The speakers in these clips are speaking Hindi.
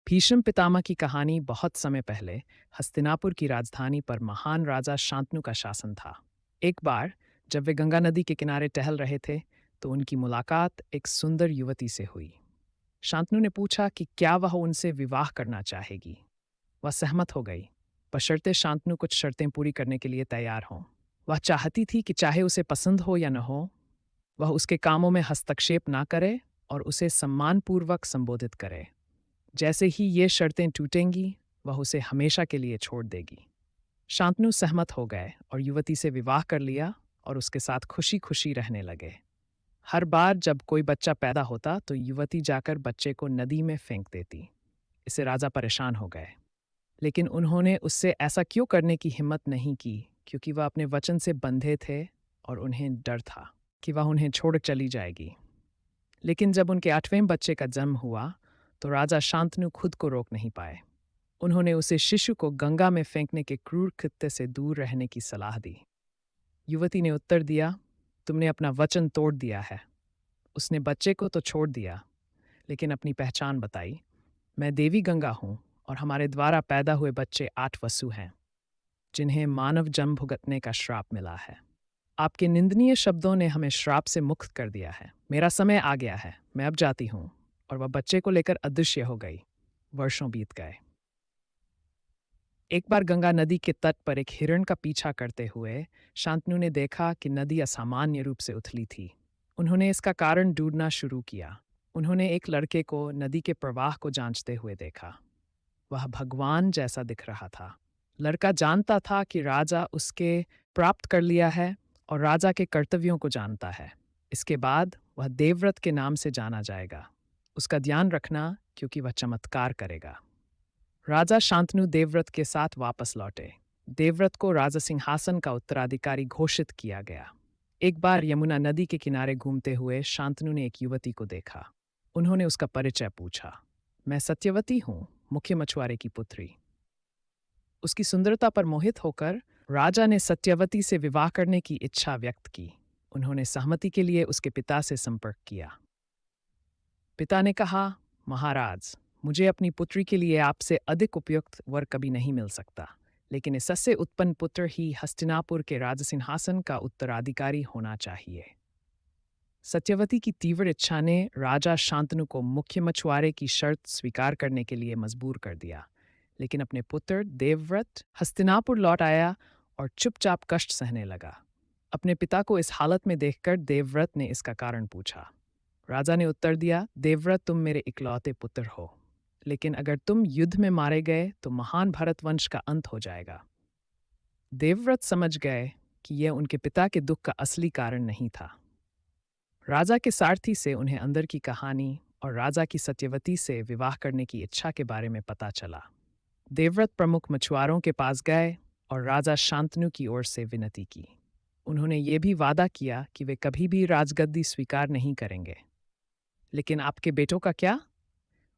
भीष्म पितामह की कहानी बहुत समय पहले हस्तिनापुर की राजधानी पर महान राजा शांतनु का शासन था। एक बार जब वे गंगा नदी के किनारे टहल रहे थे तो उनकी मुलाकात एक सुंदर युवती से हुई। शांतनु ने पूछा कि क्या वह उनसे विवाह करना चाहेगी। वह सहमत हो गई, बशर्ते शांतनु कुछ शर्तें पूरी करने के लिए तैयार हों। वह चाहती थी कि चाहे उसे पसंद हो या न हो, वह उसके कामों में हस्तक्षेप ना करे और उसे सम्मानपूर्वक संबोधित करे। जैसे ही ये शर्तें टूटेंगी, वह उसे हमेशा के लिए छोड़ देगी। शांतनु सहमत हो गए और युवती से विवाह कर लिया और उसके साथ खुशी खुशी रहने लगे। हर बार जब कोई बच्चा पैदा होता तो युवती जाकर बच्चे को नदी में फेंक देती। इससे राजा परेशान हो गए, लेकिन उन्होंने उससे ऐसा क्यों करने की हिम्मत नहीं की, क्योंकि वह अपने वचन से बंधे थे और उन्हें डर था कि वह उन्हें छोड़ चली जाएगी। लेकिन जब उनके 8वें बच्चे का जन्म हुआ तो राजा शांतनु खुद को रोक नहीं पाए। उन्होंने उसे शिशु को गंगा में फेंकने के क्रूर कृत्य से दूर रहने की सलाह दी। युवती ने उत्तर दिया, तुमने अपना वचन तोड़ दिया है। उसने बच्चे को तो छोड़ दिया, लेकिन अपनी पहचान बताई। मैं देवी गंगा हूँ और हमारे द्वारा पैदा हुए बच्चे 8 वसु हैं, जिन्हें मानव जन्म भुगतने का श्राप मिला है। आपके निंदनीय शब्दों ने हमें श्राप से मुक्त कर दिया है। मेरा समय आ गया है, मैं अब जाती हूँ। और वह बच्चे को लेकर अदृश्य हो गई। वर्षों बीत गए। एक बार गंगा नदी के तट पर एक हिरण का पीछा करते हुए शांतनु ने देखा कि नदी असामान्य रूप से उथली थी। उन्होंने इसका कारण ढूंढना शुरू किया। उन्होंने एक लड़के को नदी के प्रवाह को जांचते हुए देखा। वह भगवान जैसा दिख रहा था। लड़का जानता था कि राजा उसके प्राप्त कर लिया है और राजा के कर्तव्यों को जानता है। इसके बाद वह देवव्रत के नाम से जाना जाएगा। उसका ध्यान रखना, क्योंकि वह चमत्कार करेगा। राजा शांतनु देवव्रत के साथ वापस लौटे। देवव्रत को राजा सिंहासन का उत्तराधिकारी घोषित किया गया। एक बार यमुना नदी के किनारे घूमते हुए शांतनु ने एक युवती को देखा। उन्होंने उसका परिचय पूछा। मैं सत्यवती हूँ, मुख्य मछुआरे की पुत्री। उसकी सुंदरता पर मोहित होकर राजा ने सत्यवती से विवाह करने की इच्छा व्यक्त की। उन्होंने सहमति के लिए उसके पिता से संपर्क किया। पिता ने कहा, महाराज, मुझे अपनी पुत्री के लिए आपसे अधिक उपयुक्त वर कभी नहीं मिल सकता, लेकिन इससे उत्पन्न पुत्र ही हस्तिनापुर के राजसिंहासन का उत्तराधिकारी होना चाहिए। सत्यवती की तीव्र इच्छा ने राजा शांतनु को मुख्य मछुआरे की शर्त स्वीकार करने के लिए मजबूर कर दिया, लेकिन अपने पुत्र देवव्रत हस्तिनापुर लौट आया और चुपचाप कष्ट सहने लगा। अपने पिता को इस हालत में देखकर देवव्रत ने इसका कारण पूछा। राजा ने उत्तर दिया, देवव्रत, तुम मेरे इकलौते पुत्र हो, लेकिन अगर तुम युद्ध में मारे गए तो महान भरत वंश का अंत हो जाएगा। देवव्रत समझ गए कि यह उनके पिता के दुख का असली कारण नहीं था। राजा के सारथी से उन्हें अंदर की कहानी और राजा की सत्यवती से विवाह करने की इच्छा के बारे में पता चला। देवव्रत प्रमुख मछुआरों के पास गए और राजा शांतनु की ओर से विनती की। उन्होंने ये भी वादा किया कि वे कभी भी राजगद्दी स्वीकार नहीं करेंगे। लेकिन आपके बेटों का क्या?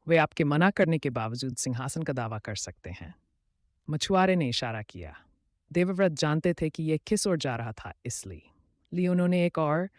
वे आपके मना करने के बावजूद सिंहासन का दावा कर सकते हैं। मछुआरे ने इशारा किया। देवव्रत जानते थे कि यह किस ओर जा रहा था, इसलिए उन्होंने एक और